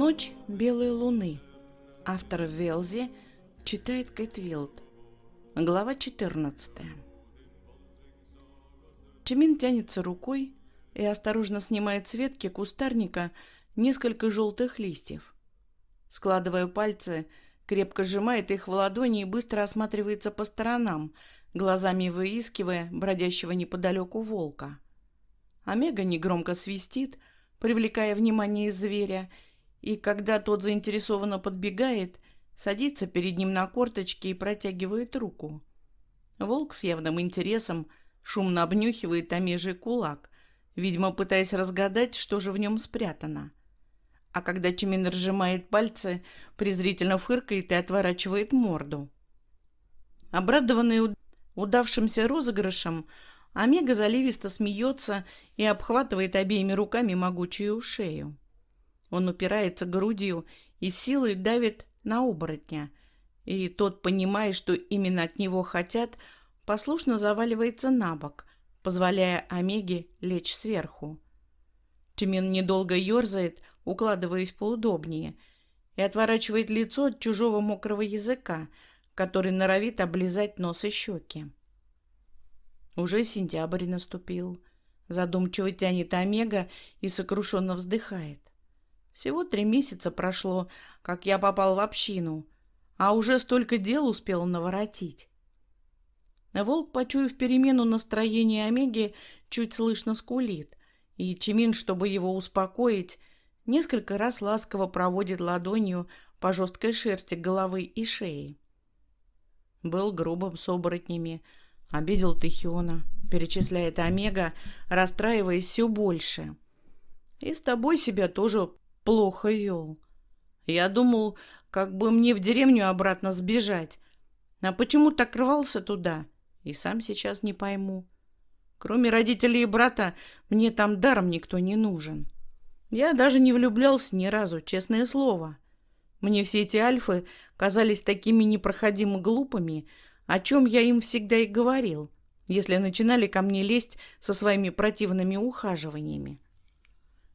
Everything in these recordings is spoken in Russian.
«Ночь белой луны». Автор Велзи, читает Кэт Вилд. Глава 14. Чимин тянется рукой и осторожно снимает с ветки кустарника несколько желтых листьев. Складывая пальцы, крепко сжимает их в ладони и быстро осматривается по сторонам, глазами выискивая бродящего неподалеку волка. Омега негромко свистит, привлекая внимание зверя, и когда тот заинтересованно подбегает, садится перед ним на корточки и протягивает руку. Волк с явным интересом шумно обнюхивает омежий кулак, видимо, пытаясь разгадать, что же в нем спрятано. А когда Чимин разжимает пальцы, презрительно фыркает и отворачивает морду. Обрадованный удавшимся розыгрышем, Омега заливисто смеется и обхватывает обеими руками могучую шею. Он упирается грудью и силой давит на оборотня, и тот, понимая, что именно от него хотят, послушно заваливается на бок, позволяя Омеге лечь сверху. Чимин недолго ерзает, укладываясь поудобнее, и отворачивает лицо от чужого мокрого языка, который норовит облизать нос и щеки. Уже сентябрь наступил. Задумчиво тянет Омега и сокрушенно вздыхает. Всего 3 месяца прошло, как я попал в общину, а уже столько дел успел наворотить. Волк, почуяв перемену настроения Омеги, чуть слышно скулит, и Чимин, чтобы его успокоить, несколько раз ласково проводит ладонью по жесткой шерсти головы и шеи. Был грубым с оборотнями, обидел Тэхиона, перечисляет Омега, расстраиваясь все больше. И с тобой себя тоже плохо вел. Я думал, как бы мне в деревню обратно сбежать. А почему так рвался туда? И сам сейчас не пойму. Кроме родителей и брата, мне там даром никто не нужен. Я даже не влюблялся ни разу, честное слово. Мне все эти альфы казались такими непроходимо глупыми, о чем я им всегда и говорил, если начинали ко мне лезть со своими противными ухаживаниями.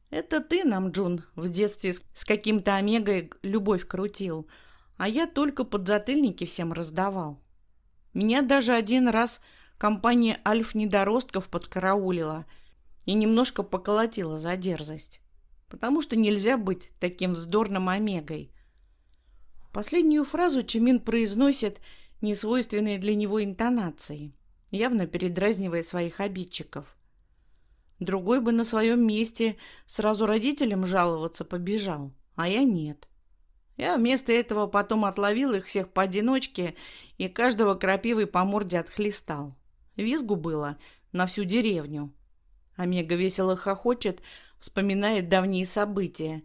Это ты нам, Джун, в детстве с каким-то Омегой любовь крутил, а я только подзатыльники всем раздавал. Меня даже один раз компания альф-недоростков подкараулила и немножко поколотила за дерзость, потому что нельзя быть таким вздорным Омегой. Последнюю фразу Чимин произносит несвойственной для него интонацией, явно передразнивая своих обидчиков. Другой бы на своем месте сразу родителям жаловаться побежал, а я нет. Я вместо этого потом отловил их всех поодиночке и каждого крапивой по морде отхлестал. Визгу было на всю деревню. Омега весело хохочет, вспоминает давние события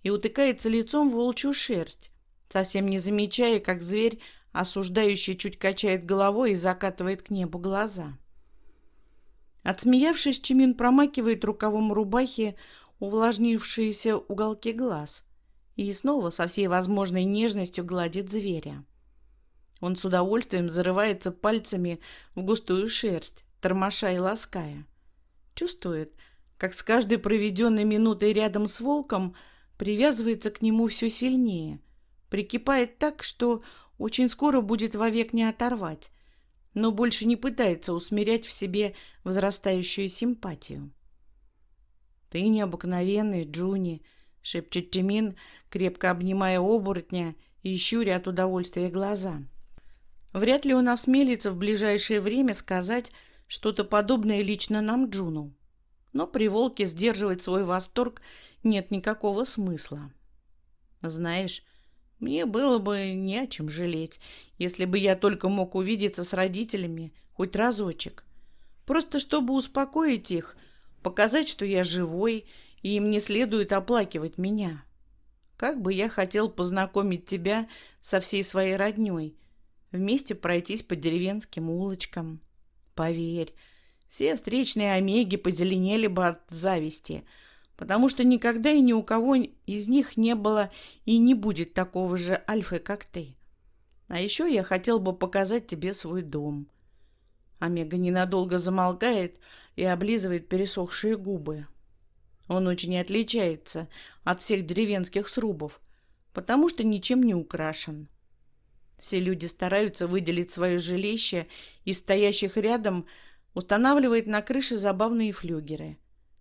и утыкается лицом в волчью шерсть, совсем не замечая, как зверь, осуждающий, чуть качает головой и закатывает к небу глаза. Отсмеявшись, Чимин промакивает рукавом рубахи увлажнившиеся уголки глаз и снова со всей возможной нежностью гладит зверя. Он с удовольствием зарывается пальцами в густую шерсть, тормоша и лаская. Чувствует, как с каждой проведенной минутой рядом с волком привязывается к нему все сильнее, прикипает так, что очень скоро будет вовек не оторвать, но больше не пытается усмирять в себе возрастающую симпатию. «Ты необыкновенный, Джуни», — шепчет Чимин, крепко обнимая оборотня и щуря от удовольствия глаза. Вряд ли он осмелится в ближайшее время сказать что-то подобное лично нам, Джуну. Но при волке сдерживать свой восторг нет никакого смысла. Знаешь, мне было бы не о чем жалеть, если бы я только мог увидеться с родителями хоть разочек. Просто чтобы успокоить их, показать, что я живой, и им не следует оплакивать меня. Как бы я хотел познакомить тебя со всей своей роднёй, вместе пройтись по деревенским улочкам. Поверь, все встречные омеги позеленели бы от зависти, потому что никогда и ни у кого из них не было и не будет такого же альфы, как ты. А еще я хотел бы показать тебе свой дом. Омега ненадолго замолкает и облизывает пересохшие губы. Он очень отличается от всех деревенских срубов, потому что ничем не украшен. Все люди стараются выделить свое жилище, из стоящих рядом устанавливает на крыше забавные флюгеры,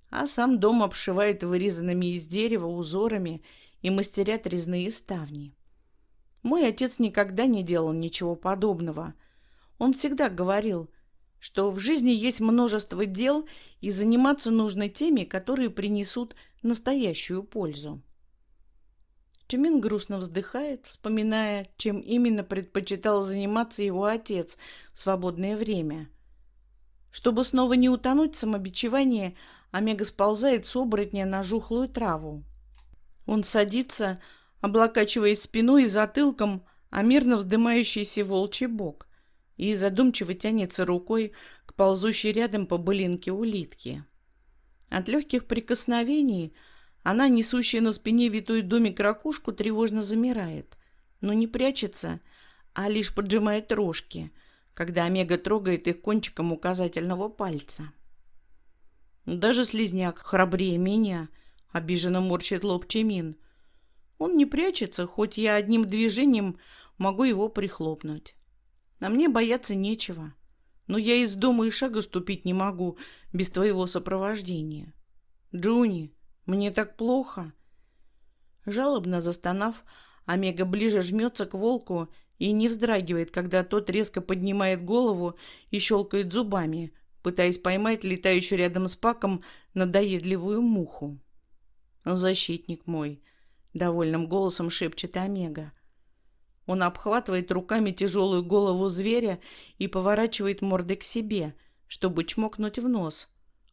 а сам дом обшивают вырезанными из дерева узорами и мастерят резные ставни. Мой отец никогда не делал ничего подобного. Он всегда говорил, что в жизни есть множество дел, и заниматься нужно теми, которые принесут настоящую пользу. Чимин грустно вздыхает, вспоминая, чем именно предпочитал заниматься его отец в свободное время. Чтобы снова не утонуть в самобичевании, Омега сползает с оборотня на жухлую траву. Он садится, облокачиваясь спиной и затылком о мирно вздымающийся волчий бок, и задумчиво тянется рукой к ползущей рядом по былинке улитке. От легких прикосновений она, несущая на спине витую домик ракушку, тревожно замирает, но не прячется, а лишь поджимает рожки, когда Омега трогает их кончиком указательного пальца. Даже слизняк храбрее меня, обиженно морщит лоб Чимин. Он не прячется, хоть я одним движением могу его прихлопнуть. А мне бояться нечего. Но я из дома и шага ступить не могу без твоего сопровождения. Джуни, мне так плохо. Жалобно застонав, Омега ближе жмется к волку и не вздрагивает, когда тот резко поднимает голову и щелкает зубами, пытаясь поймать летающую рядом с Паком надоедливую муху. «Защитник мой», — довольным голосом шепчет Омега. Он обхватывает руками тяжелую голову зверя и поворачивает мордой к себе, чтобы чмокнуть в нос,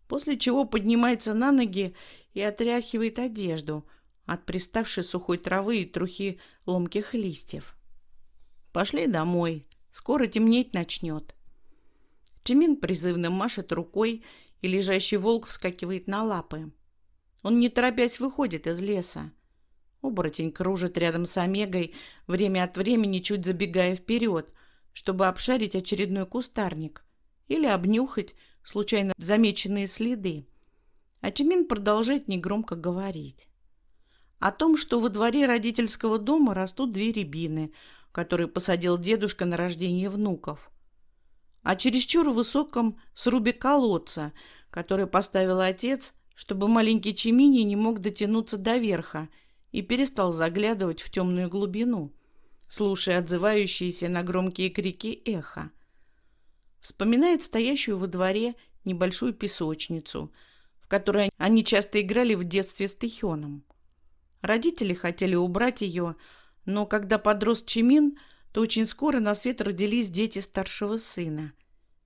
после чего поднимается на ноги и отряхивает одежду от приставшей сухой травы и трухи ломких листьев. «Пошли домой, скоро темнеть начнет». Чимин призывно машет рукой, и лежащий волк вскакивает на лапы. Он, не торопясь, выходит из леса. Оборотень кружит рядом с Омегой, время от времени чуть забегая вперед, чтобы обшарить очередной кустарник или обнюхать случайно замеченные следы. А Чимин продолжает негромко говорить о том, что во дворе родительского дома растут две рябины, которые посадил дедушка на рождение внуков, о чересчур высоком срубе колодца, который поставил отец, чтобы маленький Чимини не мог дотянуться до верха и перестал заглядывать в темную глубину, слушая отзывающиеся на громкие крики эхо. Вспоминает стоящую во дворе небольшую песочницу, в которой они часто играли в детстве с Тэхёном. Родители хотели убрать ее, но когда подрос Чимин, то очень скоро на свет родились дети старшего сына.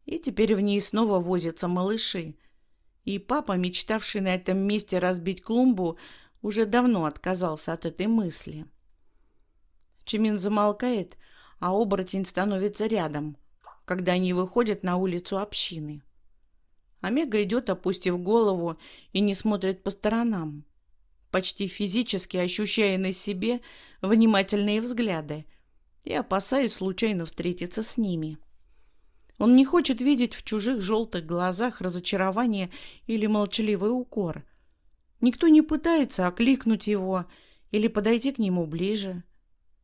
И теперь в ней снова возятся малыши. И папа, мечтавший на этом месте разбить клумбу, уже давно отказался от этой мысли. Чимин замолкает, а оборотень становится рядом, когда они выходят на улицу общины. Омега идет, опустив голову, и не смотрит по сторонам, почти физически ощущая на себе внимательные взгляды и опасаясь случайно встретиться с ними. Он не хочет видеть в чужих желтых глазах разочарование или молчаливый укор. Никто не пытается окликнуть его или подойти к нему ближе.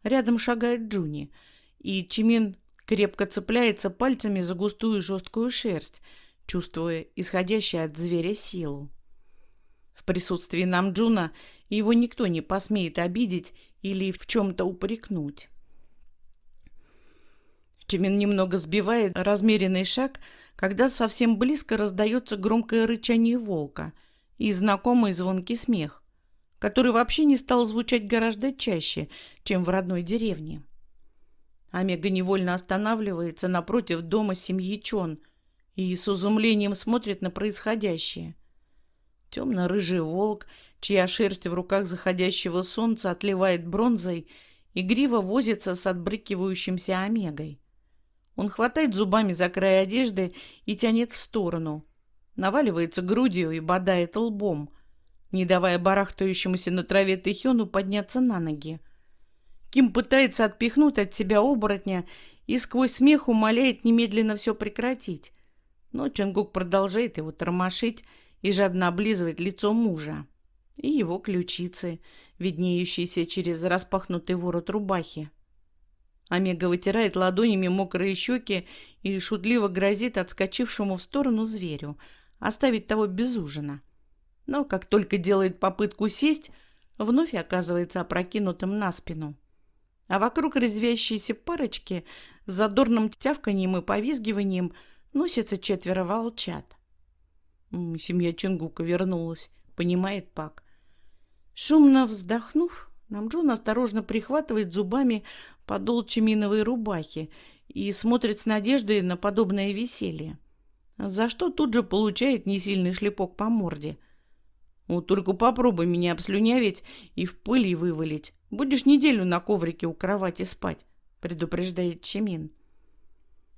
Рядом шагает Джуни, и Чимин крепко цепляется пальцами за густую жесткую шерсть, чувствуя исходящую от зверя силу. В присутствии Намджуна его никто не посмеет обидеть или в чем-то упрекнуть. Чимин немного сбивает размеренный шаг, когда совсем близко раздается громкое рычание волка и знакомый звонкий смех, который вообще не стал звучать гораздо чаще, чем в родной деревне. Омега невольно останавливается напротив дома семьи Чон и с изумлением смотрит на происходящее. Темно-рыжий волк, чья шерсть в руках заходящего солнца отливает бронзой, игриво возится с отбрыкивающимся Омегой. Он хватает зубами за край одежды и тянет в сторону, наваливается грудью и бодает лбом, не давая барахтающемуся на траве Тэхёну подняться на ноги. Ким пытается отпихнуть от себя оборотня и сквозь смех умоляет немедленно все прекратить, но Чонгук продолжает его тормошить и жадно облизывает лицо мужа и его ключицы, виднеющиеся через распахнутый ворот рубахи. Омега вытирает ладонями мокрые щеки и шутливо грозит отскочившему в сторону зверю оставить того без ужина. Но как только делает попытку сесть, вновь оказывается опрокинутым на спину. А вокруг резвящейся парочки с задорным тявканьем и повизгиванием носятся 4 волчат. Семья Чингука вернулась, понимает Пак. Шумно вздохнув, Намджун осторожно прихватывает зубами подол чиминовой рубахи и смотрит с надеждой на подобное веселье, за что тут же получает несильный шлепок по морде. Вот только попробуй меня обслюнявить и в пыли вывалить. Будешь неделю на коврике у кровати спать, предупреждает Чимин.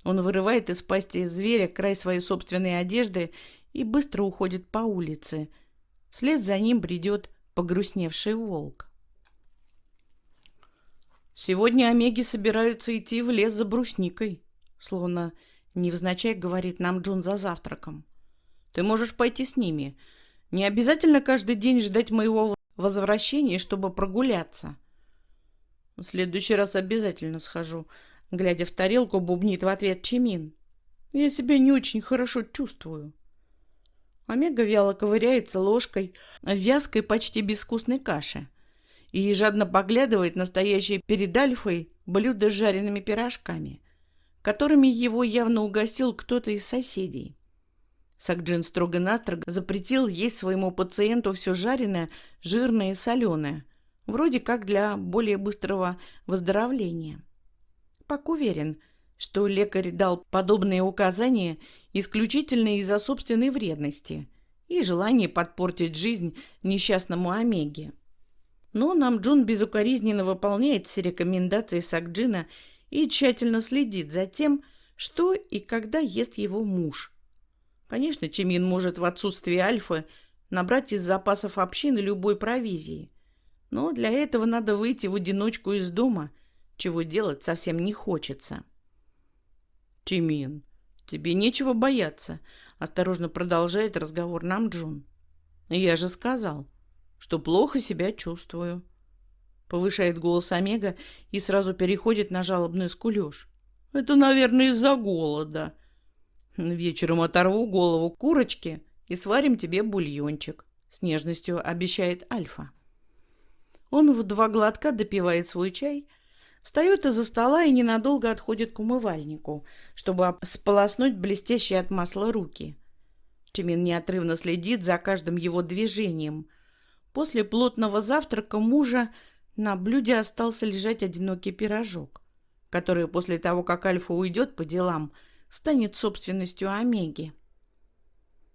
Он вырывает из пасти зверя край своей собственной одежды и быстро уходит по улице. Вслед за ним бредет погрустневший волк. Сегодня омеги собираются идти в лес за брусникой, словно невзначай говорит Намджун за завтраком. Ты можешь пойти с ними. Не обязательно каждый день ждать моего возвращения, чтобы прогуляться. В следующий раз обязательно схожу, глядя в тарелку, бубнит в ответ Чимин. Я себя не очень хорошо чувствую. Омега вяло ковыряется ложкой в вязкой, почти безвкусной каше и жадно поглядывает на стоящее перед Альфой блюдо с жареными пирожками, которыми его явно угостил кто-то из соседей. Сакджин строго-настрого запретил есть своему пациенту все жареное, жирное и соленое, вроде как для более быстрого выздоровления. Пак уверен, что лекарь дал подобные указания исключительно из-за собственной вредности и желания подпортить жизнь несчастному Омеге. Но Намджун безукоризненно выполняет все рекомендации Сакджина и тщательно следит за тем, что и когда ест его муж. Конечно, Чимин может в отсутствие Альфы набрать из запасов общины любой провизии, но для этого надо выйти в одиночку из дома, чего делать совсем не хочется. «Чимин, тебе нечего бояться», — осторожно продолжает разговор Намджун. «Я же сказал, что плохо себя чувствую», — повышает голос Омега и сразу переходит на жалобный скулёж. «Это, наверное, из-за голода. Вечером оторву голову курочки и сварим тебе бульончик», — с нежностью обещает Альфа. Он в 2 глотка допивает свой чай, встает из-за стола и ненадолго отходит к умывальнику, чтобы сполоснуть блестящие от масла руки. Чимин неотрывно следит за каждым его движением. После плотного завтрака мужа на блюде остался лежать одинокий пирожок, который после того, как Альфа уйдет по делам, станет собственностью Омеги.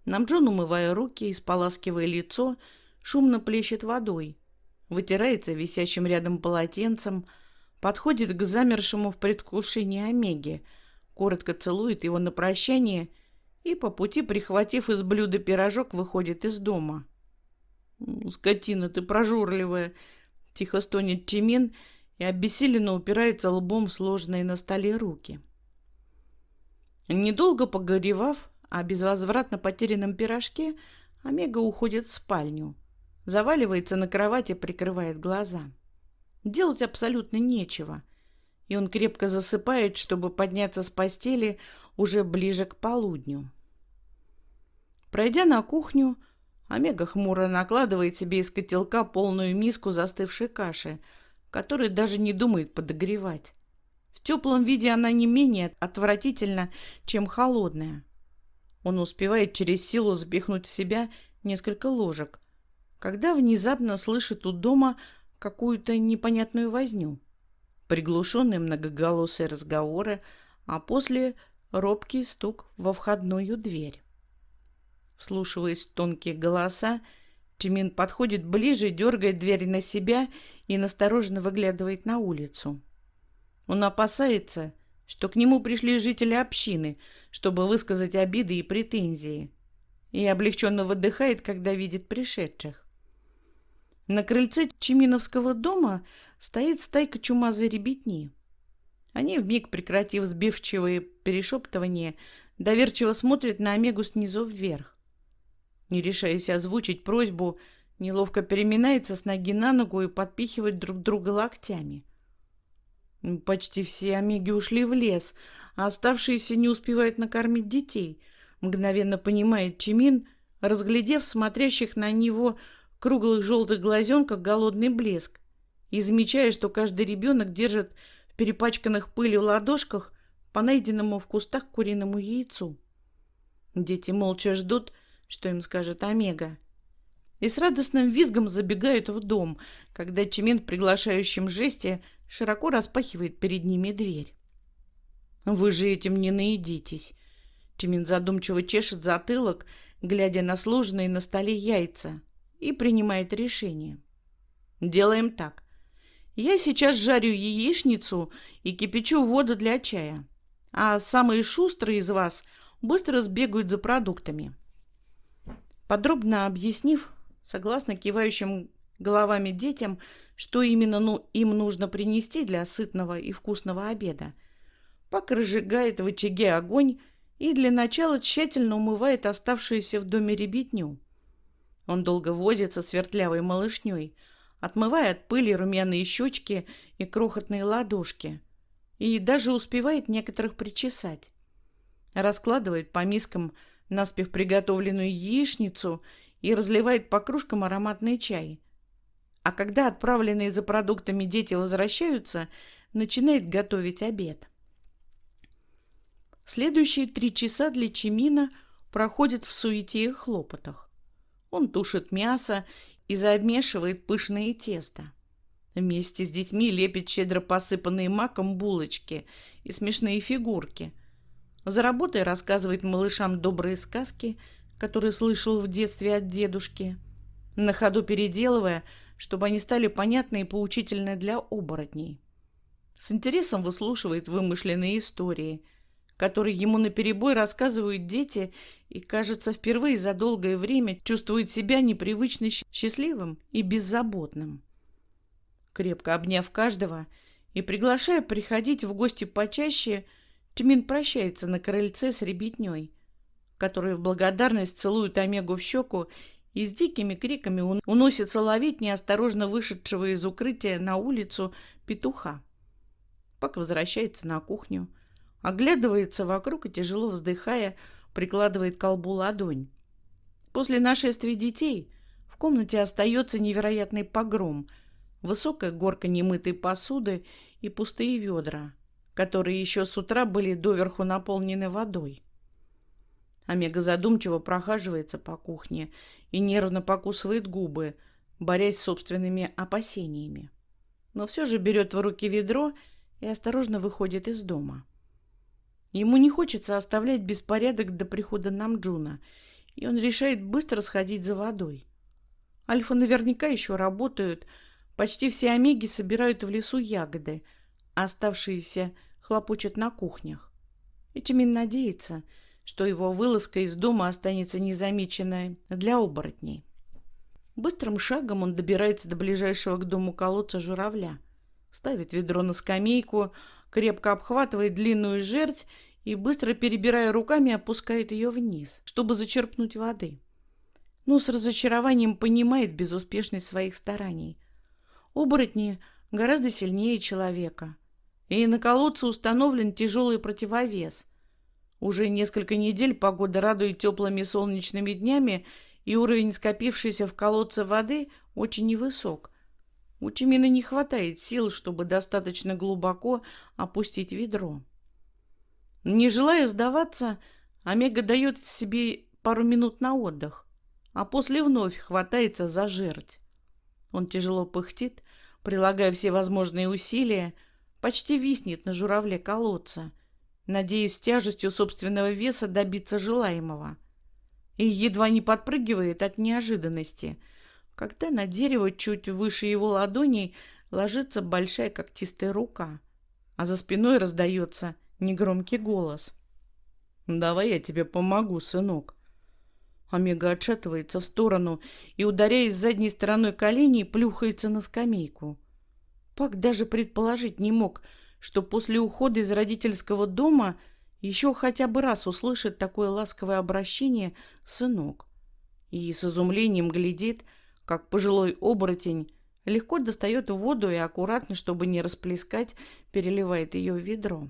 Намджун, умывая руки и споласкивая лицо, шумно плещет водой, вытирается висящим рядом полотенцем, подходит к замершему в предвкушении Омеге, коротко целует его на прощание и, по пути прихватив из блюда пирожок, выходит из дома. «Скотина ты прожорливая!» — тихо стонет Чимин и обессиленно упирается лбом в сложенные на столе руки. Недолго погоревав о безвозвратно потерянном пирожке, Омега уходит в спальню, заваливается на кровати, прикрывает глаза. Делать абсолютно нечего, и он крепко засыпает, чтобы подняться с постели уже ближе к полудню. Пройдя на кухню, Омега хмуро накладывает себе из котелка полную миску застывшей каши, которую даже не думает подогревать. В теплом виде она не менее отвратительна, чем холодная. Он успевает через силу запихнуть в себя несколько ложек, когда внезапно слышит у дома какую-то непонятную возню, приглушенные многоголосые разговоры, а после робкий стук во входную дверь. Вслушиваясь в тонкие голоса, Чимин подходит ближе, дергает дверь на себя и настороженно выглядывает на улицу. Он опасается, что к нему пришли жители общины, чтобы высказать обиды и претензии, и облегченно выдыхает, когда видит пришедших. На крыльце Чиминовского дома стоит стайка чумазой ребятни. Они, вмиг прекратив сбивчивые перешептывания, доверчиво смотрят на Омегу снизу вверх. Не решаясь озвучить просьбу, неловко переминается с ноги на ногу и подпихивает друг друга локтями. Почти все омеги ушли в лес, а оставшиеся не успевают накормить детей. Мгновенно понимает Чимин, разглядев смотрящих на него круглых желтых глазенках голодный блеск, и замечая, что каждый ребенок держит в перепачканных пылью ладошках по найденному в кустах куриному яйцу. Дети молча ждут, что им скажет Омега, и с радостным визгом забегают в дом, когда Чимин в приглашающем жесте широко распахивает перед ними дверь. «Вы же этим не наедитесь!» Чимин задумчиво чешет затылок, глядя на сложенные на столе яйца, и принимает решение. «Делаем так. Я сейчас жарю яичницу и кипячу воду для чая, а самые шустрые из вас быстро сбегают за продуктами». Подробно объяснив, согласно кивающим головами детям, что именно им нужно принести для сытного и вкусного обеда, Пак разжигает в очаге огонь и для начала тщательно умывает оставшуюся в доме ребятню. Он долго возится с вертлявой малышней, отмывая от пыли румяные щечки и крохотные ладошки, и даже успевает некоторых причесать. Раскладывает по мискам наспех приготовленную яичницу и разливает по кружкам ароматный чай. А когда отправленные за продуктами дети возвращаются, начинает готовить обед. Следующие 3 часа для Чимина проходят в суете и хлопотах. Он тушит мясо и замешивает пышное тесто. Вместе с детьми лепит щедро посыпанные маком булочки и смешные фигурки. За работой рассказывает малышам добрые сказки, которые слышал в детстве от дедушки, на ходу переделывая, чтобы они стали понятны и поучительны для оборотней. С интересом выслушивает вымышленные истории, которые ему наперебой рассказывают дети, и, кажется, впервые за долгое время чувствует себя непривычно счастливым и беззаботным. Крепко обняв каждого и приглашая приходить в гости почаще, Чимин прощается на крыльце с ребятней, которые в благодарность целуют Омегу в щеку и с дикими криками уносятся ловить неосторожно вышедшего из укрытия на улицу петуха. Пак возвращается на кухню, оглядывается вокруг и, тяжело вздыхая, прикладывает к колбу ладонь. После нашествия детей в комнате остается невероятный погром, высокая горка немытой посуды и пустые ведра, которые еще с утра были доверху наполнены водой. Омега задумчиво прохаживается по кухне и нервно покусывает губы, борясь с собственными опасениями. Но все же берет в руки ведро и осторожно выходит из дома. Ему не хочется оставлять беспорядок до прихода Намджуна, и он решает быстро сходить за водой. Альфы наверняка еще работают, почти все омеги собирают в лесу ягоды, а оставшиеся хлопочут на кухнях. И Чимин надеется, что его вылазка из дома останется незамеченной для оборотней. Быстрым шагом он добирается до ближайшего к дому колодца журавля, ставит ведро на скамейку, крепко обхватывает длинную жердь и, быстро перебирая руками, опускает ее вниз, чтобы зачерпнуть воды. Но с разочарованием понимает безуспешность своих стараний. Оборотни гораздо сильнее человека, и на колодце установлен тяжелый противовес. Уже несколько недель погода радует теплыми солнечными днями, и уровень скопившейся в колодце воды очень невысок. У Чимина не хватает сил, чтобы достаточно глубоко опустить ведро. Не желая сдаваться, Омега дает себе пару минут на отдых, а после вновь хватается за жердь. Он тяжело пыхтит, прилагая все возможные усилия, почти виснет на журавле колодца, надеясь тяжестью собственного веса добиться желаемого. И едва не подпрыгивает от неожиданности, когда на дерево чуть выше его ладоней ложится большая когтистая рука, а за спиной раздается негромкий голос. «Давай я тебе помогу, сынок». Омега отшатывается в сторону и, ударяясь задней стороной коленей, плюхается на скамейку. Пак даже предположить не мог, что после ухода из родительского дома еще хотя бы раз услышит такое ласковое обращение «сынок». и с изумлением глядит, как пожилой оборотень легко достает воду и аккуратно, чтобы не расплескать, переливает ее в ведро.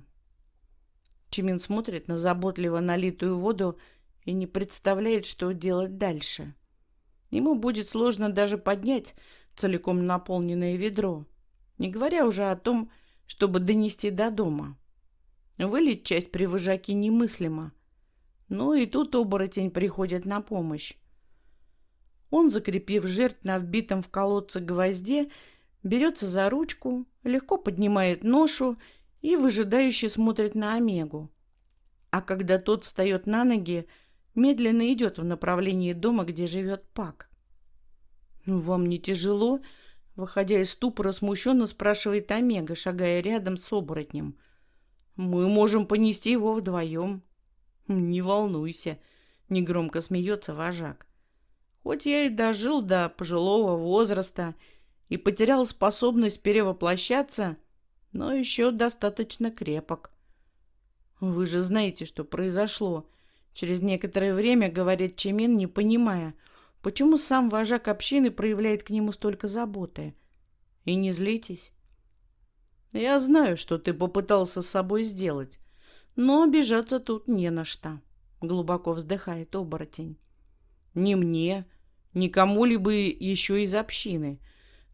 Чимин смотрит на заботливо налитую воду и не представляет, что делать дальше. Ему будет сложно даже поднять целиком наполненное ведро, не говоря уже о том, чтобы донести до дома. Вылить часть при вожаке немыслимо. Но и тут оборотень приходит на помощь. Он, закрепив жертв на вбитом в колодце гвозде, берется за ручку, легко поднимает ношу и выжидающе смотрит на Омегу. А когда тот встает на ноги, медленно идет в направлении дома, где живет Пак. «Вам не тяжело?» — выходя из ступора, смущенно спрашивает Омега, шагая рядом с оборотнем. «Мы можем понести его вдвоем». «Не волнуйся», — негромко смеется вожак. «Хоть я и дожил до пожилого возраста и потерял способность перевоплощаться, но еще достаточно крепок». «Вы же знаете, что произошло», — через некоторое время говорит Чимин, не понимая, почему сам вожак общины проявляет к нему столько заботы. «И не злитесь. Я знаю, что ты попытался с собой сделать, но обижаться тут не на что», — глубоко вздыхает оборотень. «Ни мне, ни кому-либо еще из общины.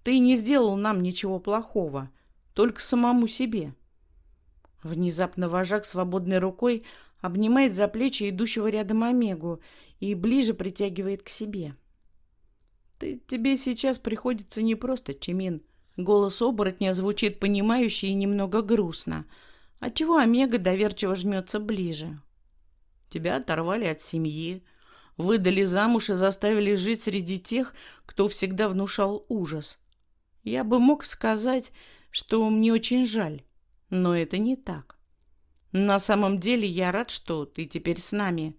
Ты не сделал нам ничего плохого, только самому себе». Внезапно вожак свободной рукой обнимает за плечи идущего рядом Омегу и ближе притягивает к себе. «Тебе сейчас приходится непросто, Чимин». Голос оборотня звучит понимающе и немного грустно, отчего Омега доверчиво жмется ближе. «Тебя оторвали от семьи, выдали замуж и заставили жить среди тех, кто всегда внушал ужас. Я бы мог сказать, что мне очень жаль, но это не так. На самом деле я рад, что ты теперь с нами.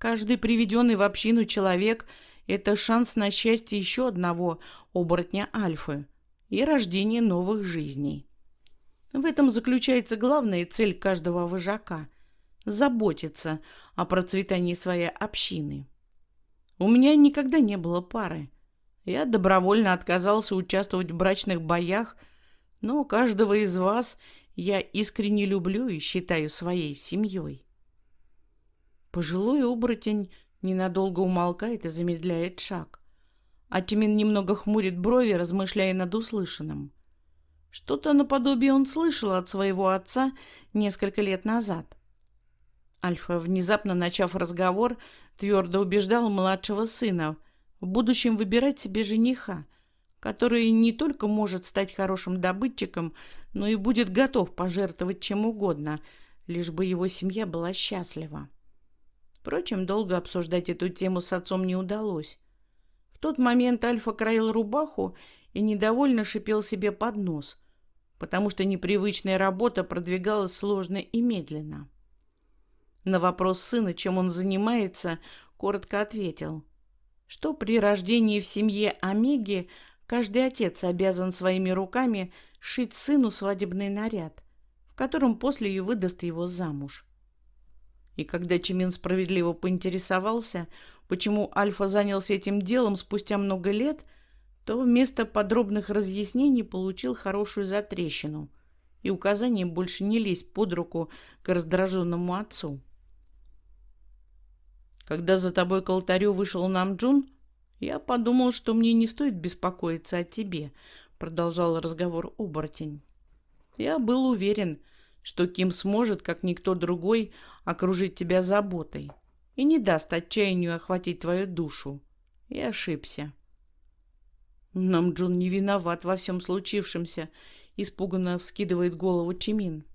Каждый приведенный в общину человек — это шанс на счастье еще одного оборотня Альфы и рождение новых жизней. В этом заключается главная цель каждого вожака — заботиться о процветании своей общины. У меня никогда не было пары. Я добровольно отказался участвовать в брачных боях, но каждого из вас я искренне люблю и считаю своей семьей». Пожилой оборотень ненадолго умолкает и замедляет шаг. А Тимин немного хмурит брови, размышляя над услышанным. Что-то наподобие он слышал от своего отца несколько лет назад. Альфа, внезапно начав разговор, твердо убеждал младшего сына в будущем выбирать себе жениха, который не только может стать хорошим добытчиком, но и будет готов пожертвовать чем угодно, лишь бы его семья была счастлива. Впрочем, долго обсуждать эту тему с отцом не удалось. В тот момент Альфа краил рубаху и недовольно шипел себе под нос, потому что непривычная работа продвигалась сложно и медленно. На вопрос сына, чем он занимается, коротко ответил, что при рождении в семье Омеги каждый отец обязан своими руками шить сыну свадебный наряд, в котором после и выдаст его замуж. И когда Чимин справедливо поинтересовался, почему Альфа занялся этим делом спустя много лет, то вместо подробных разъяснений получил хорошую затрещину и указание больше не лезть под руку к раздраженному отцу. «Когда за тобой к алтарю вышел Намджун, я подумал, что мне не стоит беспокоиться о тебе», — продолжал разговор оборотень. «Я был уверен, что Ким сможет, как никто другой, окружить тебя заботой и не даст отчаянию охватить твою душу. И ошибся». «Намджун не виноват во всем случившемся», — испуганно вскидывает голову Чимин.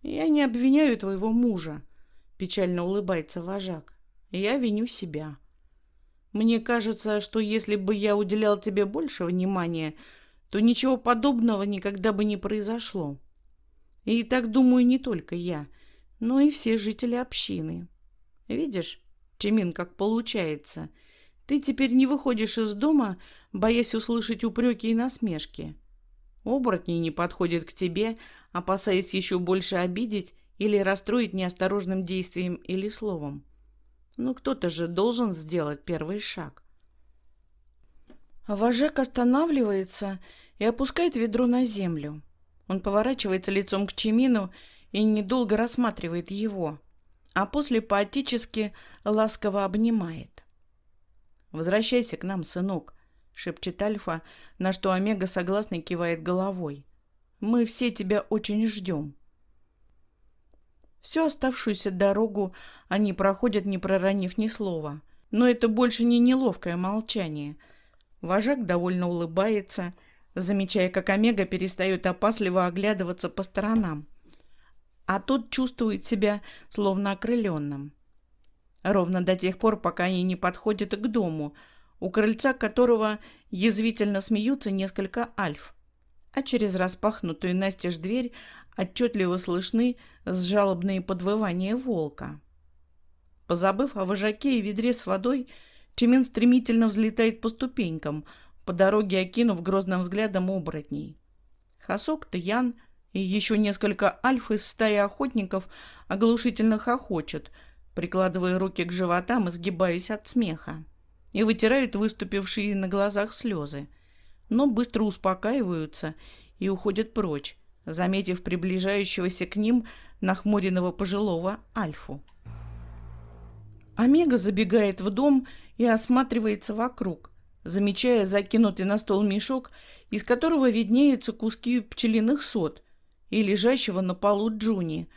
«Я не обвиняю твоего мужа», — печально улыбается вожак. «Я виню себя. Мне кажется, что если бы я уделял тебе больше внимания, то ничего подобного никогда бы не произошло. И так думаю не только я, но и все жители общины. Видишь, Чимин, как получается. Ты теперь не выходишь из дома, боясь услышать упреки и насмешки. Оборотни не подходят к тебе, опасаясь еще больше обидеть или расстроить неосторожным действием или словом. Ну, кто-то же должен сделать первый шаг. Вожак останавливается и опускает ведро на землю. Он поворачивается лицом к Чимину и недолго рассматривает его, а после поотечески ласково обнимает. «Возвращайся к нам, сынок», — шепчет Альфа, на что Омега согласно кивает головой. «Мы все тебя очень ждем». Всю оставшуюся дорогу они проходят, не проронив ни слова. Но это больше не неловкое молчание. Вожак довольно улыбается, замечая, как Омега перестает опасливо оглядываться по сторонам. А тот чувствует себя словно окрыленным. Ровно до тех пор, пока они не подходят к дому, у крыльца которого язвительно смеются несколько альф, а через распахнутую настежь дверь отчетливо слышны жалобные подвывания волка. Позабыв о вожаке и ведре с водой, Чимин стремительно взлетает по ступенькам, по дороге окинув грозным взглядом оборотней. Хасок, Таян и еще несколько альф из стаи охотников оглушительно хохочут, прикладывая руки к животам и сгибаясь от смеха, и вытирают выступившие на глазах слезы, но быстро успокаиваются и уходят прочь, заметив приближающегося к ним нахмуренного пожилого альфу. Омега забегает в дом и осматривается вокруг, замечая закинутый на стол мешок, из которого виднеются куски пчелиных сот, и лежащего на полу Джуни,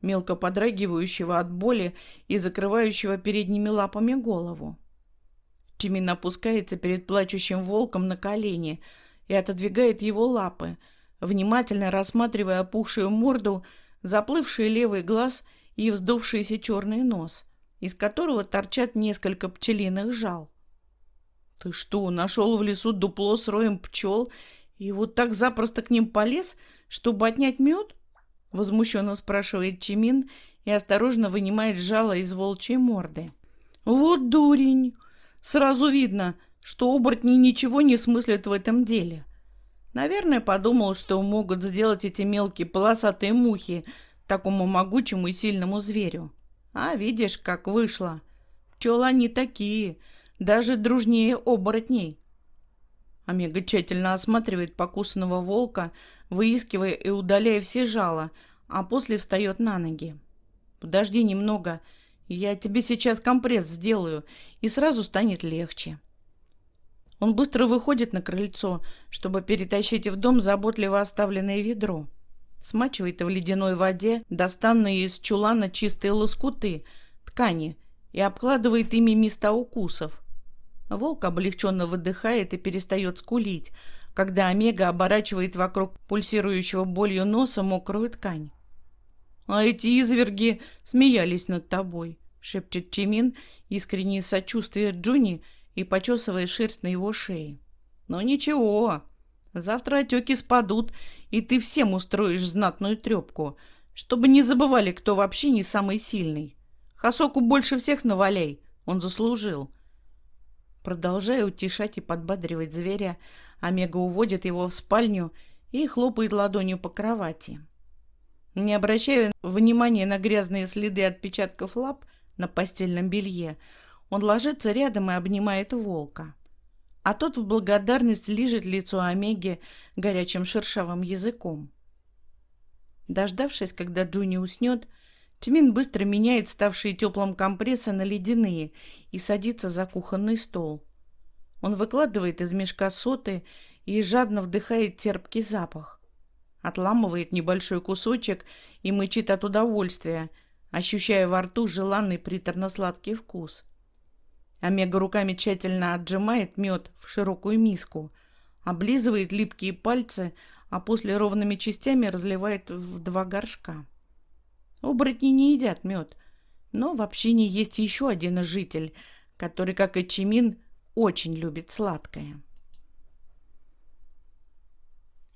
мелко подрагивающего от боли и закрывающего передними лапами голову. Чимин опускается перед плачущим волком на колени и отодвигает его лапы, внимательно рассматривая опухшую морду, заплывший левый глаз и вздувшийся черный нос, из которого торчат несколько пчелиных жал. «Ты что, нашел в лесу дупло с роем пчел и вот так запросто к ним полез, чтобы отнять мед?» — возмущенно спрашивает Чимин и осторожно вынимает жало из волчьей морды. «Вот дурень! Сразу видно, что оборотни ничего не смыслят в этом деле. Наверное, подумал, что могут сделать эти мелкие полосатые мухи такому могучему и сильному зверю. А видишь, как вышло. Пчелы они такие, даже дружнее оборотней». Омега тщательно осматривает покусанного волка, выискивая и удаляя все жало, а после встает на ноги. «Подожди немного, я тебе сейчас компресс сделаю, и сразу станет легче». Он быстро выходит на крыльцо, чтобы перетащить в дом заботливо оставленное ведро. Смачивает в ледяной воде достанные из чулана чистые лоскуты ткани и обкладывает ими места укусов. Волк облегченно выдыхает и перестает скулить, когда Омега оборачивает вокруг пульсирующего болью носа мокрую ткань. «А эти изверги смеялись над тобой», — шепчет Чимин, искреннее сочувствие Джуни и почесывая шерсть на его шее. «Но ничего, завтра отеки спадут, и ты всем устроишь знатную трепку, чтобы не забывали, кто вообще не самый сильный. Хасоку больше всех наваляй, он заслужил». Продолжая утешать и подбадривать зверя, Омега уводит его в спальню и хлопает ладонью по кровати. Не обращая внимания на грязные следы отпечатков лап на постельном белье, он ложится рядом и обнимает волка. А тот в благодарность лижет лицо Омеги горячим шершавым языком. Дождавшись, когда Джуни уснет, Чимин быстро меняет ставшие теплым компрессы на ледяные и садится за кухонный стол. Он выкладывает из мешка соты и жадно вдыхает терпкий запах. Отламывает небольшой кусочек и мычит от удовольствия, ощущая во рту желанный приторно-сладкий вкус. Омега руками тщательно отжимает мед в широкую миску, облизывает липкие пальцы, а после ровными частями разливает в 2 горшка. Оборотни не едят мед, но в общине есть еще один житель, который, как и Чимин, очень любит сладкое.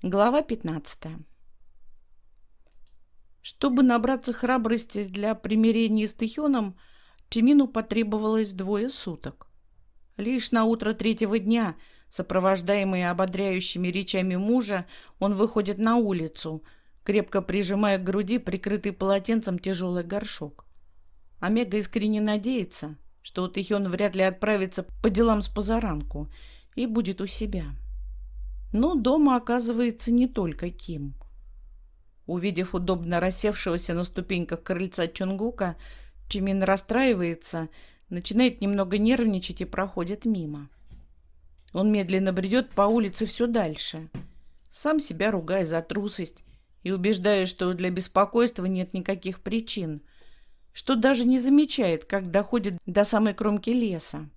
Глава 15. Чтобы набраться храбрости для примирения с Тэхёном, Чимину потребовалось 2 суток. Лишь на утро 3-го дня, сопровождаемый ободряющими речами мужа, он выходит на улицу, крепко прижимая к груди прикрытый полотенцем тяжелый горшок. Омега искренне надеется, что Тэхён вряд ли отправится по делам с позаранку и будет у себя. Но дома оказывается не только Ким. Увидев удобно рассевшегося на ступеньках крыльца Чонгука, Чимин расстраивается, начинает немного нервничать и проходит мимо. Он медленно бредет по улице все дальше, сам себя ругая за трусость и убеждая, что для беспокойства нет никаких причин, что даже не замечает, как доходит до самой кромки леса.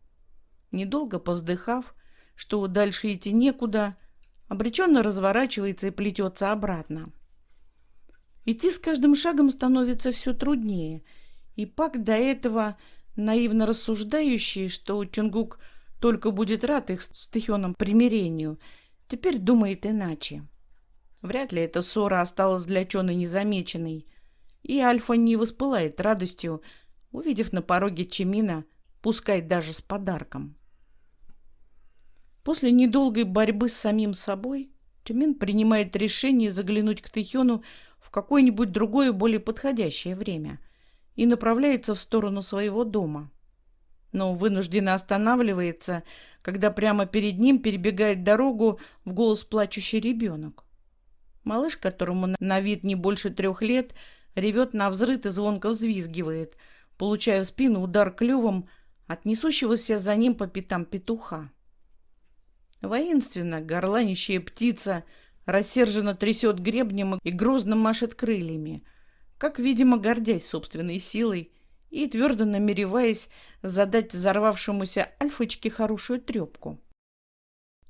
Недолго повздыхав, что дальше идти некуда, обреченно разворачивается и плетется обратно. Идти с каждым шагом становится все труднее, и Пак, до этого наивно рассуждающий, что Чонгук только будет рад их с Тэхёном примирению, теперь думает иначе. Вряд ли эта ссора осталась для Чона незамеченной, и Альфа не воспылает радостью, увидев на пороге Чимина, пускай даже с подарком. После недолгой борьбы с самим собой Чимин принимает решение заглянуть к Тэхёну в какое-нибудь другое, более подходящее время и направляется в сторону своего дома. Но вынужденно останавливается, когда прямо перед ним перебегает дорогу в голос плачущий ребенок. Малыш, которому на вид не больше 3 лет, ревет навзрыд и звонко взвизгивает, получая в спину удар клювом от несущегося за ним по пятам петуха. Воинственно горланищая птица рассерженно трясет гребнем и грозно машет крыльями, как, видимо, гордясь собственной силой и твердо намереваясь задать взорвавшемуся Альфочке хорошую трепку.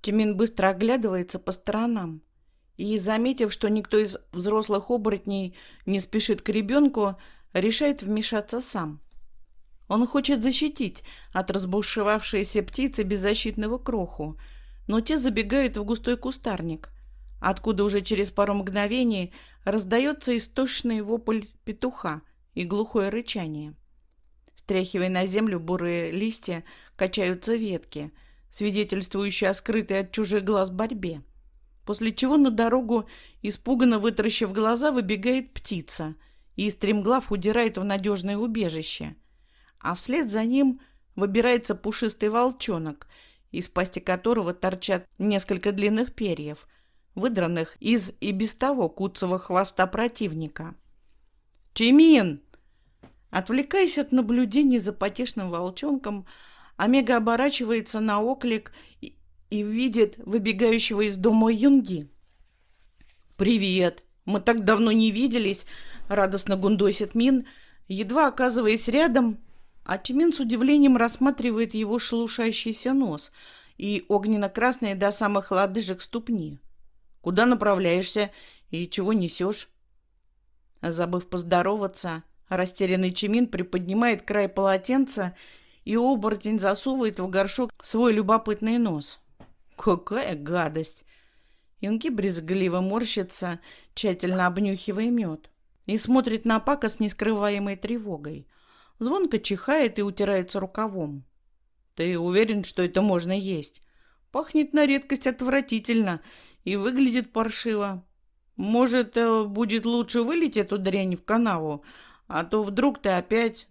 Чимин быстро оглядывается по сторонам и, заметив, что никто из взрослых оборотней не спешит к ребенку, решает вмешаться сам. Он хочет защитить от разбушевавшейся птицы беззащитного кроху, но те забегают в густой кустарник, откуда уже через пару мгновений раздается истошный вопль петуха и глухое рычание. Стряхивая на землю бурые листья, качаются ветки, свидетельствующие о скрытой от чужих глаз борьбе, после чего на дорогу, испуганно вытаращив глаза, выбегает птица и стремглав удирает в надежное убежище, а вслед за ним выбирается пушистый волчонок, из пасти которого торчат несколько длинных перьев, выдранных из и без того куцого хвоста противника. «Чимин!» Отвлекаясь от наблюдений за потешным волчонком, Омега оборачивается на оклик и видит выбегающего из дома Юнги. «Привет! Мы так давно не виделись!» — радостно гундосит Мин, едва оказываясь рядом, а Чимин с удивлением рассматривает его шелушащийся нос и огненно-красные до самых лодыжек ступни. «Куда направляешься и чего несешь?» Забыв поздороваться, растерянный Чимин приподнимает край полотенца, и оборотень засовывает в горшок свой любопытный нос. «Какая гадость!» Юнги брезгливо морщится, тщательно обнюхивая мед, и смотрит на Пака с нескрываемой тревогой. Звонко чихает и утирается рукавом. «Ты уверен, что это можно есть? Пахнет на редкость отвратительно и выглядит паршиво. Может, будет лучше вылить эту дрянь в канаву, а то вдруг ты опять,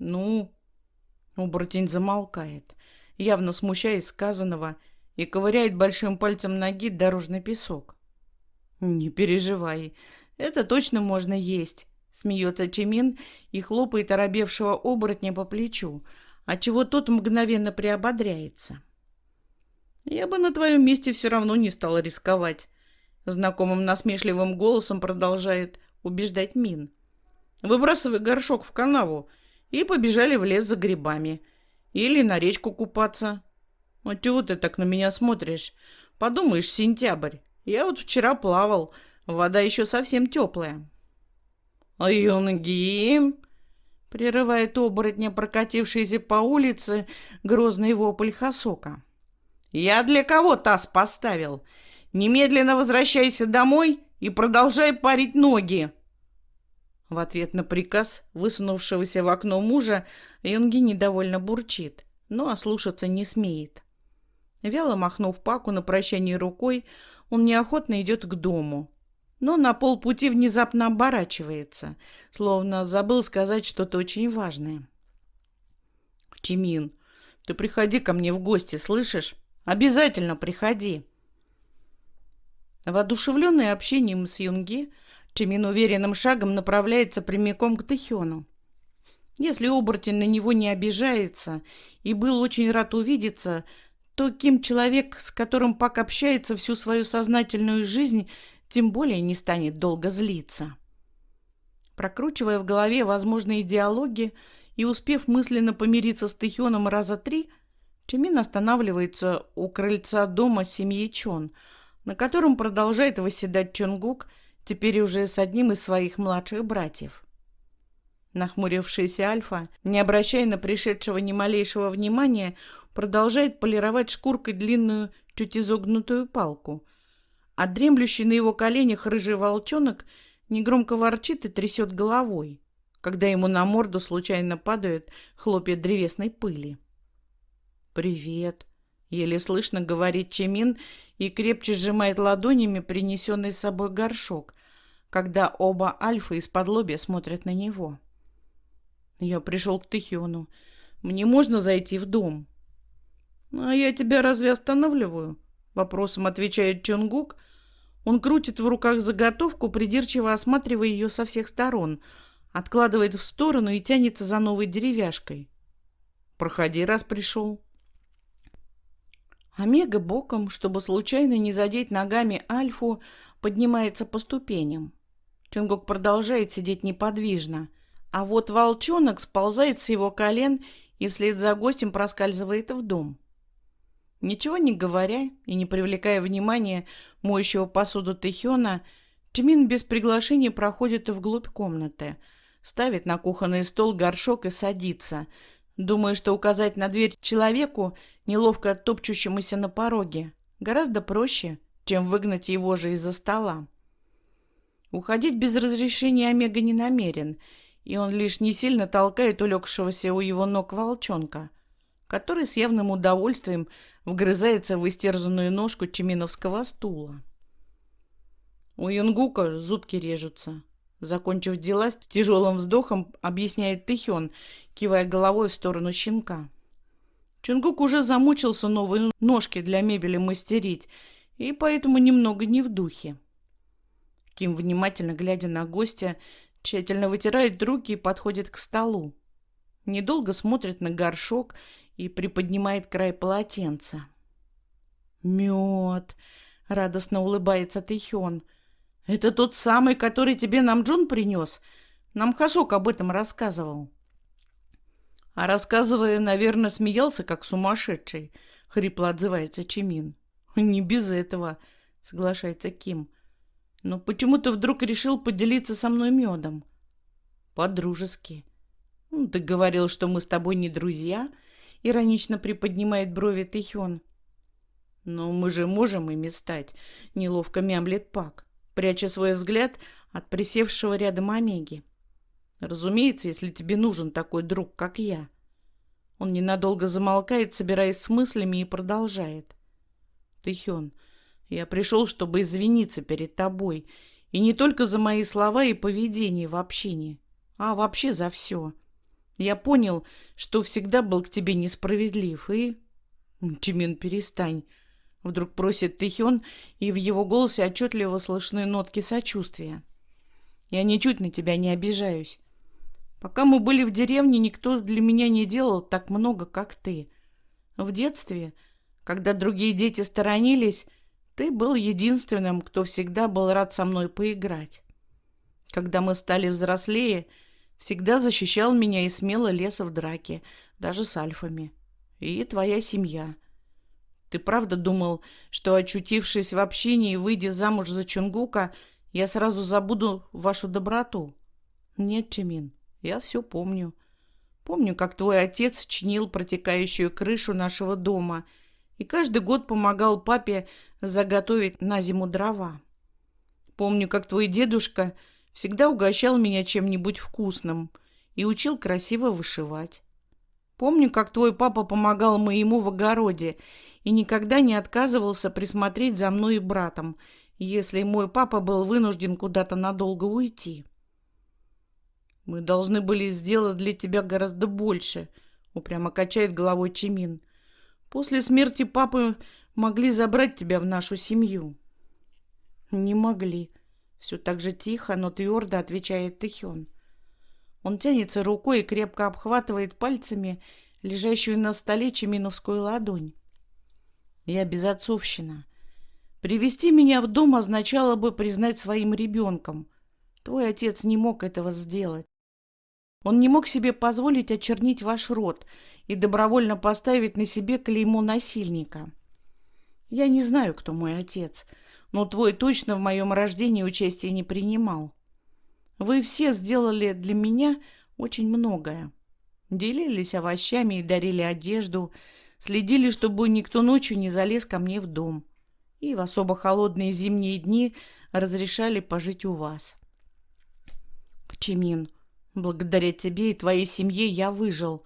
Оборотень замолкает, явно смущаясь сказанного, и ковыряет большим пальцем ноги дорожный песок. «Не переживай, это точно можно есть», — смеется Чимин и хлопает оробевшего оборотня по плечу, отчего тот мгновенно приободряется. «Я бы на твоем месте все равно не стала рисковать», — знакомым насмешливым голосом продолжает убеждать Мин. «Выбрасывай горшок в канаву и побежали в лес за грибами. Или на речку купаться. А чего ты так на меня смотришь? Подумаешь, сентябрь. Я вот вчера плавал, вода еще совсем теплая». «А Юнги?» — прерывает оборотня, прокатившийся по улице, грозный вопль Хасока. «Я для кого таз поставил? Немедленно возвращайся домой и продолжай парить ноги!» В ответ на приказ высунувшегося в окно мужа Юнги недовольно бурчит, но ослушаться не смеет. Вяло махнув Паку на прощание рукой, он неохотно идет к дому, но на полпути внезапно оборачивается, словно забыл сказать что-то очень важное. «Чимин, Ты приходи ко мне в гости, слышишь? Обязательно приходи. Воодушевленный общением с Юнги, Чимин уверенным шагом направляется прямиком к Тэхёну. Если оборотень на него не обижается и был очень рад увидеться, то Ким, человек, с которым Пак общается всю свою сознательную жизнь, тем более не станет долго злиться. Прокручивая в голове возможные диалоги и успев мысленно помириться с Тэхёном раза 3, Чимин останавливается у крыльца дома семьи Чон, на котором продолжает восседать Чонгук, теперь уже с одним из своих младших братьев. Нахмурившийся Альфа, не обращая на пришедшего ни малейшего внимания, продолжает полировать шкуркой длинную, чуть изогнутую палку, а дремлющий на его коленях рыжий волчонок негромко ворчит и трясет головой, когда ему на морду случайно падают хлопья древесной пыли. «Привет!» — еле слышно говорит Чимин и крепче сжимает ладонями принесенный с собой горшок, когда оба Альфа из-под-лобья смотрят на него. «Я пришел к Тэхёну. Мне можно зайти в дом?» «А я тебя разве останавливаю?» — вопросом отвечает Чонгук. Он крутит в руках заготовку, придирчиво осматривая ее со всех сторон, откладывает в сторону и тянется за новой деревяшкой. «Проходи, раз пришел». Омега боком, чтобы случайно не задеть ногами Альфу, поднимается по ступеням. Чонгук продолжает сидеть неподвижно, а вот волчонок сползает с его колен и вслед за гостем проскальзывает в дом. Ничего не говоря и не привлекая внимания моющего посуду Тэхёна, Чимин без приглашения проходит вглубь комнаты, ставит на кухонный стол горшок и садится, думая, что указать на дверь человеку, неловко топчущемуся на пороге, гораздо проще, чем выгнать его же из-за стола. Уходить без разрешения Омега не намерен, и он лишь не сильно толкает улегшегося у его ног волчонка, который с явным удовольствием вгрызается в истерзанную ножку чиминовского стула. У Юнгука зубки режутся. Закончив дела, с тяжелым вздохом объясняет Тэхён, кивая головой в сторону щенка. Чонгук уже замучился новые ножки для мебели мастерить, и поэтому немного не в духе. Ким, внимательно глядя на гостя, тщательно вытирает руки и подходит к столу. Недолго смотрит на горшок и приподнимает край полотенца. «Мед!» — радостно улыбается Тэхён. «Это тот самый, который тебе Намджун принес? Нам Хасок об этом рассказывал». А рассказывая, наверное, смеялся, как сумасшедший, — хрипло отзывается Чимин. «Не без этого», — соглашается Ким. «Но почему ты вдруг решил поделиться со мной медом?» «По-дружески». «Ты говорил, что мы с тобой не друзья?» — иронично приподнимает брови Тэхён. «Но мы же можем ими стать», — неловко мямлет Пак, пряча свой взгляд от присевшего рядом Омеги. «Разумеется, если тебе нужен такой друг, как я». Он ненадолго замолкает, собираясь с мыслями, и продолжает. «Тэхён, я пришел, чтобы извиниться перед тобой, и не только за мои слова и поведение в общении, а вообще за все. Я понял, что всегда был к тебе несправедлив, и...» «Чимин, перестань», — вдруг просит Тэхён, и в его голосе отчетливо слышны нотки сочувствия. «Я ничуть на тебя не обижаюсь. Пока мы были в деревне, никто для меня не делал так много, как ты. В детстве, когда другие дети сторонились, ты был единственным, кто всегда был рад со мной поиграть. Когда мы стали взрослее, всегда защищал меня и смело лез в драке, даже с альфами. И твоя семья. Ты правда думал, что, очутившись в общении и выйдя замуж за Чонгука, я сразу забуду вашу доброту? Нет, Чимин, я все помню. Помню, как твой отец чинил протекающую крышу нашего дома и каждый год помогал папе заготовить на зиму дрова. Помню, как твой дедушка всегда угощал меня чем-нибудь вкусным и учил красиво вышивать. Помню, как твой папа помогал моему в огороде и никогда не отказывался присмотреть за мной и братом, если мой папа был вынужден куда-то надолго уйти. Мы должны были сделать для тебя гораздо больше, упрямо качает головой Чимин. После смерти папы могли забрать тебя в нашу семью. Не могли. Все так же тихо, но твердо отвечает Тэхён. Он тянется рукой и крепко обхватывает пальцами лежащую на столе чиминовскую ладонь. Я безотцовщина. Привести меня в дом означало бы признать своим ребенком. Твой отец не мог этого сделать. Он не мог себе позволить очернить ваш род и добровольно поставить на себе клеймо насильника. Я не знаю, кто мой отец, но твой точно в моем рождении участия не принимал. Вы все сделали для меня очень многое. Делились овощами и дарили одежду, следили, чтобы никто ночью не залез ко мне в дом. И в особо холодные зимние дни разрешали пожить у вас. Чимин, благодаря тебе и твоей семье я выжил.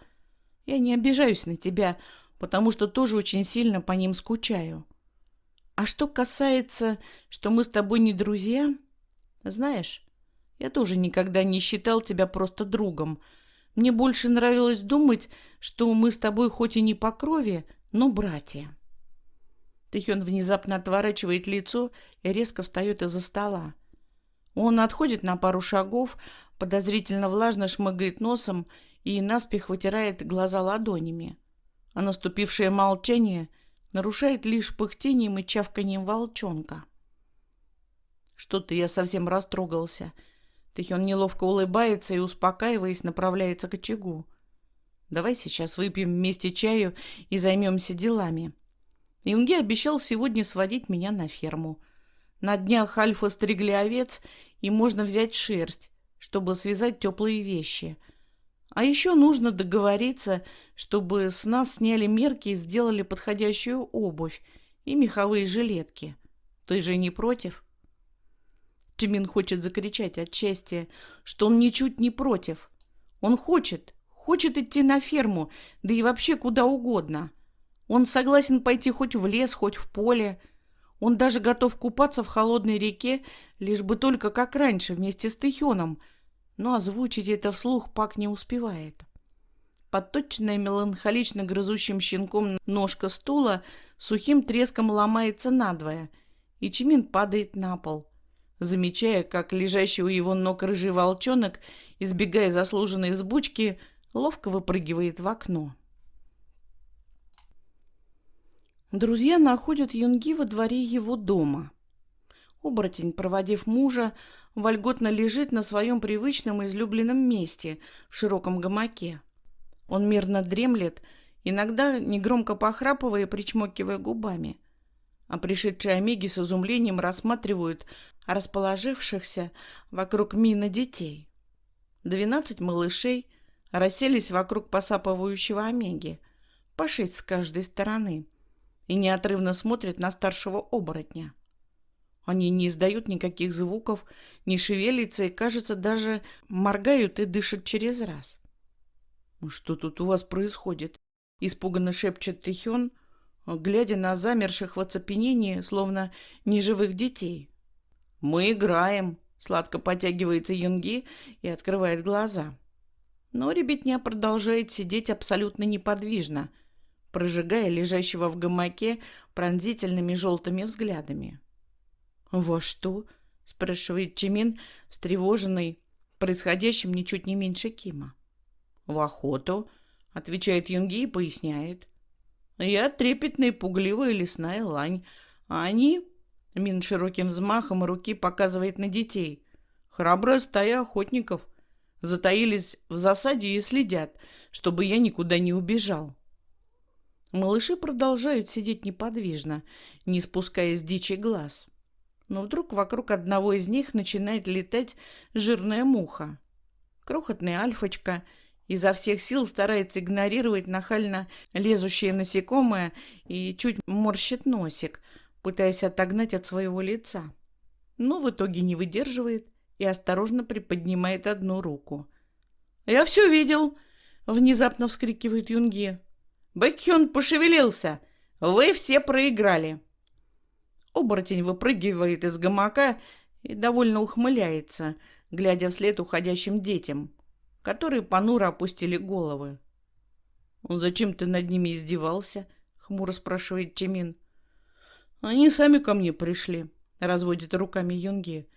Я не обижаюсь на тебя, потому что тоже очень сильно по ним скучаю. А что касается, что мы с тобой не друзья, знаешь, я тоже никогда не считал тебя просто другом. Мне больше нравилось думать, что мы с тобой хоть и не по крови, но братья. Тэхён внезапно отворачивает лицо и резко встает из-за стола. Он отходит на пару шагов, подозрительно влажно шмыгает носом и наспех вытирает глаза ладонями. А наступившее молчание нарушает лишь пыхтением и чавканием волчонка. Что-то я совсем растрогался. Тэхён неловко улыбается и, успокаиваясь, направляется к очагу. Давай сейчас выпьем вместе чаю и займемся делами. Юнги обещал сегодня сводить меня на ферму. На днях Альфа стригли овец, и можно взять шерсть, чтобы связать теплые вещи. А еще нужно договориться, чтобы с нас сняли мерки и сделали подходящую обувь и меховые жилетки. Ты же не против? Чимин хочет закричать от счастья, что он ничуть не против. Он хочет идти на ферму, да и вообще куда угодно. Он согласен пойти хоть в лес, хоть в поле. Он даже готов купаться в холодной реке, лишь бы только как раньше, вместе с Тэхёном. Но озвучить это вслух Пак не успевает. Подточенная меланхолично грызущим щенком ножка стула сухим треском ломается надвое, и Чимин падает на пол, замечая, как лежащий у его ног рыжий волчонок, избегая заслуженной взбучки, ловко выпрыгивает в окно. Друзья находят Юнги во дворе его дома. Оборотень, проводив мужа, вольготно лежит на своем привычном и излюбленном месте в широком гамаке. Он мирно дремлет, иногда негромко похрапывая и причмокивая губами. А пришедшие омеги с изумлением рассматривают расположившихся вокруг Мина детей. 12 малышей расселись вокруг посапывающего омеги, по 6 с каждой стороны, и неотрывно смотрят на старшего оборотня. Они не издают никаких звуков, не шевелятся и, кажется, даже моргают и дышат через раз. «Что тут у вас происходит?» — испуганно шепчет Тэхён, глядя на замерших в оцепенении, словно неживых детей. «Мы играем», — сладко потягивается Юнги и открывает глаза. Но ребятня продолжает сидеть абсолютно неподвижно, прожигая лежащего в гамаке пронзительными желтыми взглядами. «Во что?» — спрашивает Чимин, встревоженный происходящим ничуть не меньше Кима. «В охоту», — отвечает Юнги и поясняет. «Я трепетная и пугливая лесная лань, а они...» — Мин широким взмахом руки показывает на детей. «Храбрая стая охотников. Затаились в засаде и следят, чтобы я никуда не убежал». Малыши продолжают сидеть неподвижно, не спуская с дичи глаз. Но вдруг вокруг одного из них начинает летать жирная муха. Крохотная альфочка изо всех сил старается игнорировать нахально лезущее насекомое и чуть морщит носик, пытаясь отогнать от своего лица. Но в итоге не выдерживает и осторожно приподнимает одну руку. «Я все видел!» — внезапно вскрикивает Юнги. «Бэкхён пошевелился! Вы все проиграли!» Оборотень выпрыгивает из гамака и довольно ухмыляется, глядя вслед уходящим детям, которые понуро опустили головы. Зачем ты над ними издевался? Хмуро спрашивает Чимин. Они сами ко мне пришли, разводит руками Юнги.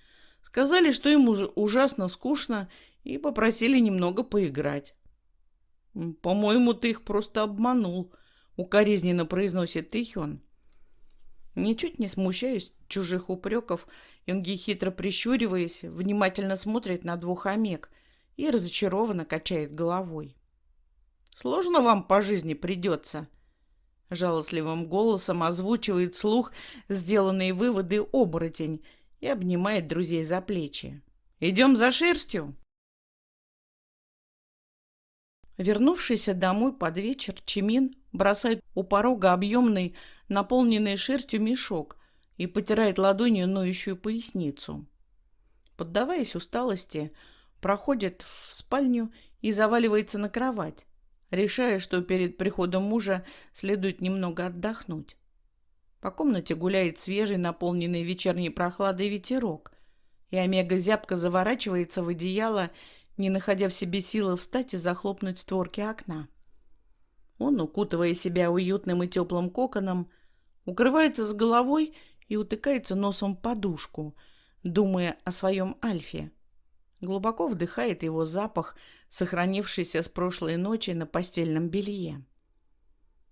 Сказали, что им уже ужасно скучно и попросили немного поиграть. По-моему, ты их просто обманул, укоризненно произносит Тэйхён. Ничуть не смущаясь чужих упреков, Юнги, хитро прищуриваясь, внимательно смотрит на двух омег и разочарованно качает головой. «Сложно вам по жизни придется», — жалостливым голосом озвучивает вслух сделанные выводы оборотень и обнимает друзей за плечи. «Идем за шерстью?» Вернувшийся домой под вечер, Чимин бросает у порога объемный, наполненный шерстью мешок и потирает ладонью ноющую поясницу. Поддаваясь усталости, проходит в спальню и заваливается на кровать, решая, что перед приходом мужа следует немного отдохнуть. По комнате гуляет свежий, наполненный вечерней прохладой ветерок, и Омега зябко заворачивается в одеяло, не находя в себе силы встать и захлопнуть створки окна. Он, укутывая себя уютным и теплым коконом, укрывается с головой и утыкается носом в подушку, думая о своем Альфе. Глубоко вдыхает его запах, сохранившийся с прошлой ночи на постельном белье.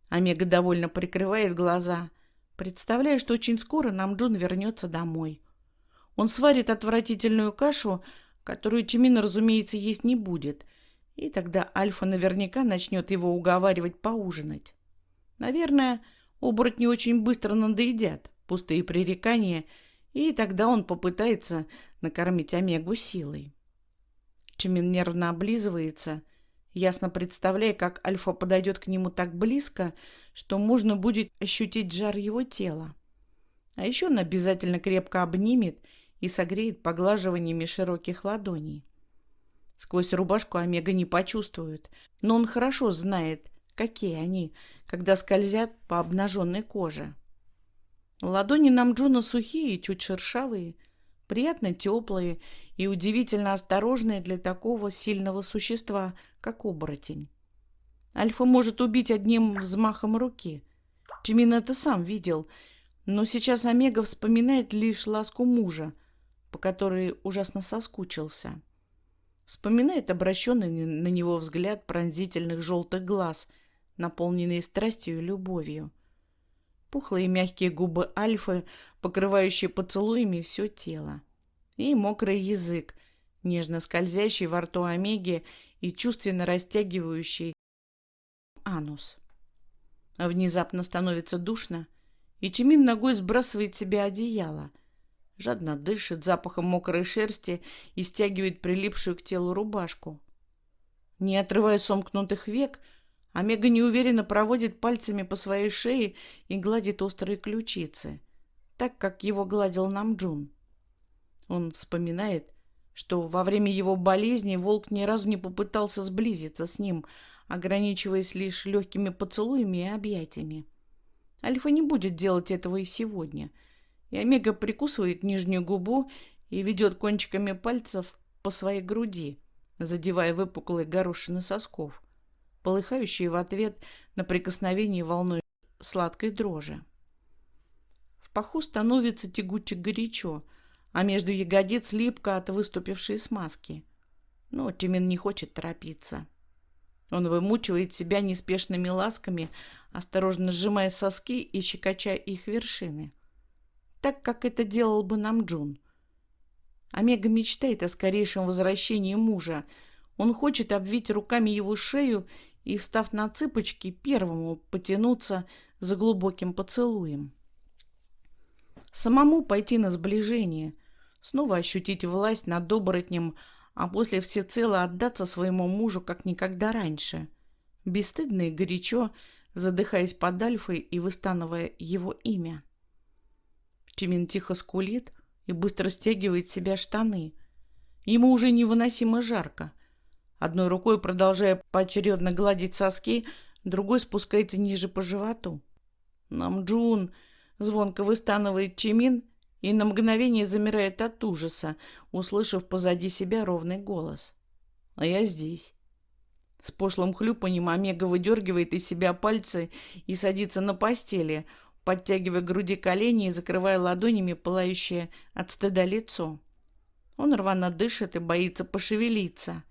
Омега довольно прикрывает глаза, представляя, что очень скоро Намджун вернется домой. Он сварит отвратительную кашу, которую Чимин, разумеется, есть не будет, и тогда Альфа наверняка начнет его уговаривать поужинать. Наверное, оборотни очень быстро надоедят пустые пререкания, и тогда он попытается накормить Омегу силой. Чимин нервно облизывается, ясно представляя, как Альфа подойдет к нему так близко, что можно будет ощутить жар его тела. А еще он обязательно крепко обнимет и согреет поглаживаниями широких ладоней. Сквозь рубашку Омега не почувствует, но он хорошо знает, какие они, когда скользят по обнаженной коже. Ладони Намджуна сухие и чуть шершавые, приятно теплые и удивительно осторожные для такого сильного существа, как оборотень. Альфа может убить одним взмахом руки. Чимин это сам видел, но сейчас Омега вспоминает лишь ласку мужа, по которой ужасно соскучился. Вспоминает обращенный на него взгляд пронзительных желтых глаз, наполненные страстью и любовью. Пухлые мягкие губы Альфы, покрывающие поцелуями все тело. И мокрый язык, нежно скользящий во рту Омеги и чувственно растягивающий анус. А внезапно становится душно, и Чимин ногой сбрасывает с себя одеяло, жадно дышит запахом мокрой шерсти и стягивает прилипшую к телу рубашку. Не отрывая сомкнутых век, Омега неуверенно проводит пальцами по своей шее и гладит острые ключицы, так, как его гладил Намджун. Он вспоминает, что во время его болезни волк ни разу не попытался сблизиться с ним, ограничиваясь лишь легкими поцелуями и объятиями. Альфа не будет делать этого и сегодня, и Омега прикусывает нижнюю губу и ведет кончиками пальцев по своей груди, задевая выпуклые горошины сосков, полыхающие в ответ на прикосновение волной сладкой дрожи. В паху становится тягуче горячо, а между ягодиц липко от выступившей смазки. Но Чимин не хочет торопиться. Он вымучивает себя неспешными ласками, осторожно сжимая соски и щекоча их вершины, так, как это делал бы Намджун. Омега мечтает о скорейшем возвращении мужа. Он хочет обвить руками его шею и, встав на цыпочки, первому потянуться за глубоким поцелуем. Самому пойти на сближение, снова ощутить власть над оборотнем, а после всецело отдаться своему мужу, как никогда раньше, бесстыдно и горячо, задыхаясь под Альфой и выстанывая его имя. Чимин тихо скулит и быстро стягивает с себя штаны. Ему уже невыносимо жарко. Одной рукой, продолжая поочередно гладить соски, другой спускается ниже по животу. «Намджун!» — звонко выстанывает Чимин и на мгновение замирает от ужаса, услышав позади себя ровный голос. «А я здесь». С пошлым хлюпаньем Омега выдергивает из себя пальцы и садится на постели, подтягивая к груди колени и закрывая ладонями пылающее от стыда лицо. Он рвано дышит и боится пошевелиться,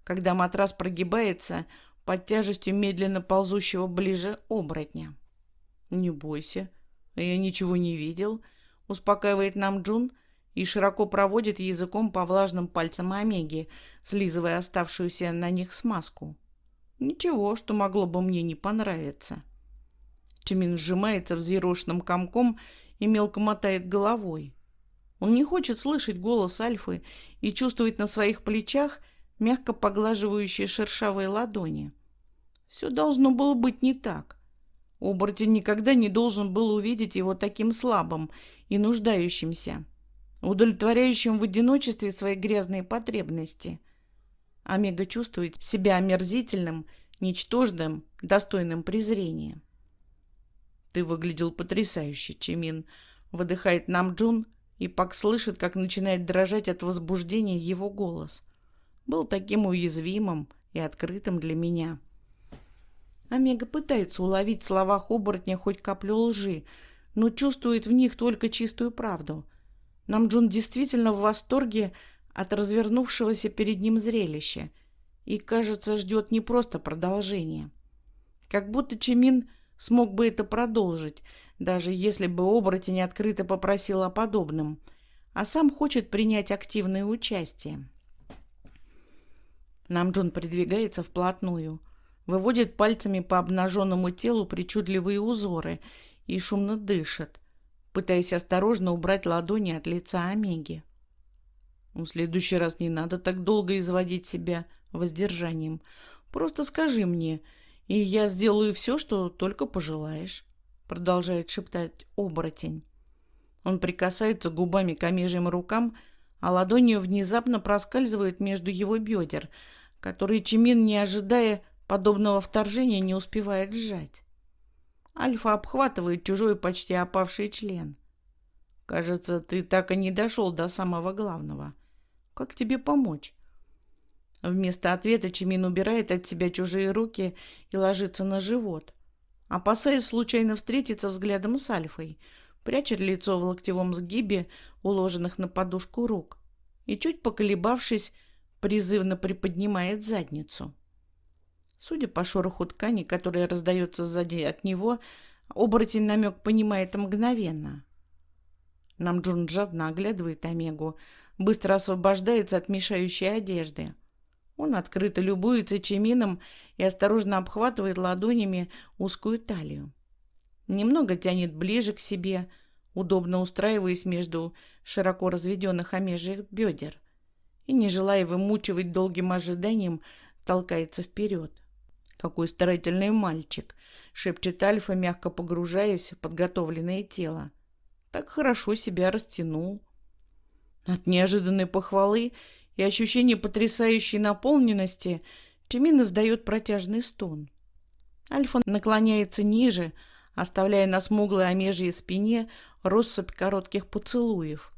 когда матрас прогибается под тяжестью медленно ползущего ближе оборотня. «Не бойся, я ничего не видел», — успокаивает нам Джун и широко проводит языком по влажным пальцам Омеги, слизывая оставшуюся на них смазку. «Ничего, что могло бы мне не понравиться». Чимин сжимается взъерошенным комком и мелко мотает головой. Он не хочет слышать голос Альфы и чувствовать на своих плечах мягко поглаживающие шершавые ладони. Все должно было быть не так. Оборотень никогда не должен был увидеть его таким слабым и нуждающимся, удовлетворяющим в одиночестве свои грязные потребности. Омега чувствует себя омерзительным, ничтожным, достойным презрения. «Ты выглядел потрясающе, Чимин», — выдыхает нам Джун, и Пак слышит, как начинает дрожать от возбуждения его голос. «Был таким уязвимым и открытым для меня». Омега пытается уловить в словах оборотня хоть каплю лжи, но чувствует в них только чистую правду. Намджун действительно в восторге от развернувшегося перед ним зрелища и, кажется, ждет не просто продолжения. Как будто Чимин смог бы это продолжить, даже если бы оборотень открыто попросил о подобном, а сам хочет принять активное участие. Намджун придвигается вплотную, выводит пальцами по обнаженному телу причудливые узоры и шумно дышит, пытаясь осторожно убрать ладони от лица Омеги. «В следующий раз не надо так долго изводить себя воздержанием. Просто скажи мне, и я сделаю все, что только пожелаешь», — продолжает шептать оборотень. Он прикасается губами к омежьим рукам, а ладонью внезапно проскальзывает между его бедер, которые Чимин, не ожидая подобного вторжения, не успевает сжать. Альфа обхватывает чужой почти опавший член. «Кажется, ты так и не дошел до самого главного. Как тебе помочь?» Вместо ответа Чимин убирает от себя чужие руки и ложится на живот, опасаясь случайно встретиться взглядом с Альфой, прячет лицо в локтевом сгибе, уложенных на подушку рук, и, чуть поколебавшись, призывно приподнимает задницу. Судя по шороху ткани, которая раздается сзади от него, оборотень намек понимает мгновенно. Намджун жадно оглядывает Омегу, быстро освобождается от мешающей одежды. Он открыто любуется Чимином и осторожно обхватывает ладонями узкую талию. Немного тянет ближе к себе, удобно устраиваясь между широко разведенных омежьих бедер, и, не желая вымучивать долгим ожиданием, толкается вперед. «Какой старательный мальчик!» — шепчет Альфа, мягко погружаясь в подготовленное тело. «Так хорошо себя растянул». От неожиданной похвалы и ощущения потрясающей наполненности Чимин издает протяжный стон. Альфа наклоняется ниже, оставляя на смуглой омежьей спине россыпь коротких поцелуев.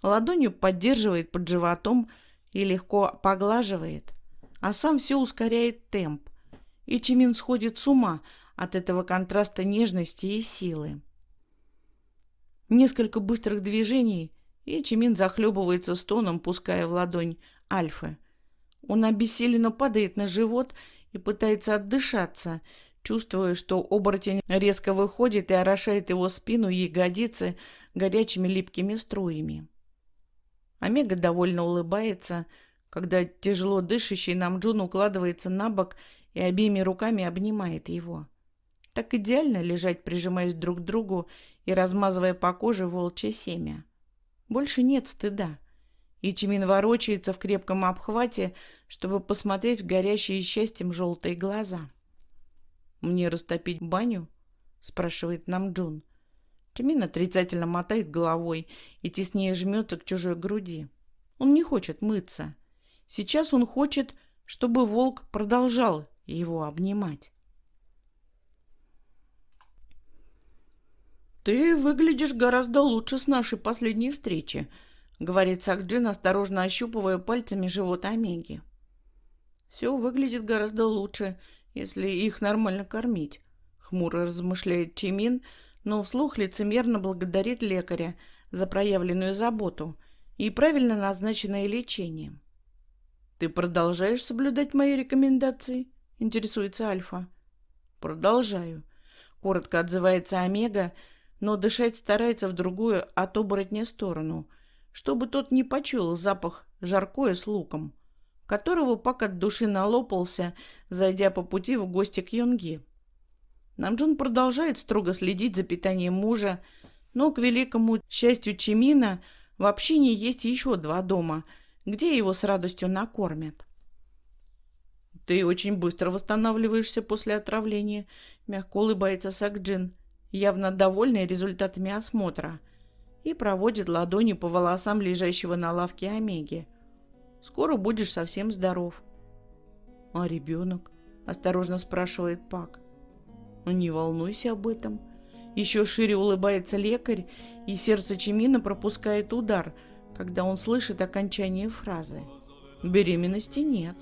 Ладонью поддерживает под животом и легко поглаживает, а сам все ускоряет темп, и Чимин сходит с ума от этого контраста нежности и силы. Несколько быстрых движений, и Чимин захлебывается стоном, пуская в ладонь Альфы. Он обессиленно падает на живот и пытается отдышаться, чувствуя, что оборотень резко выходит и орошает его спину и ягодицы горячими липкими струями. Омега довольно улыбается, когда тяжело дышащий Намджун укладывается на бок и обеими руками обнимает его. Так идеально лежать, прижимаясь друг к другу и размазывая по коже волчье семя. Больше нет стыда. И Чимин ворочается в крепком обхвате, чтобы посмотреть в горящие счастьем желтые глаза. «Мне растопить баню?» — спрашивает Намджун. Чимин отрицательно мотает головой и теснее жмется к чужой груди. Он не хочет мыться. Сейчас он хочет, чтобы волк продолжал его обнимать. «Ты выглядишь гораздо лучше с нашей последней встречи», — говорит Сакджин, осторожно ощупывая пальцами живот Омеги. Все выглядит гораздо лучше, если их нормально кормить. Хмуро размышляет Чимин, но вслух лицемерно благодарит лекаря за проявленную заботу и правильно назначенное лечение. «Ты продолжаешь соблюдать мои рекомендации?» — интересуется Альфа. «Продолжаю», — коротко отзывается Омега, но дышать старается в другую от оборотня сторону, чтобы тот не почуял запах жаркое с луком, которого Пак от души налопался, зайдя по пути в гости к Йонги. Намджун продолжает строго следить за питанием мужа, но, к великому счастью Чимина, в общине есть еще 2 дома, где его с радостью накормят. «Ты очень быстро восстанавливаешься после отравления», — мягко улыбается Сакджин, явно довольный результатами осмотра, и проводит ладонью по волосам лежащего на лавке Омеги. «Скоро будешь совсем здоров». «А ребенок?» — осторожно спрашивает Пак. «Не волнуйся об этом». Еще шире улыбается лекарь, и сердце Чимина пропускает удар, когда он слышит окончание фразы. «Беременности нет».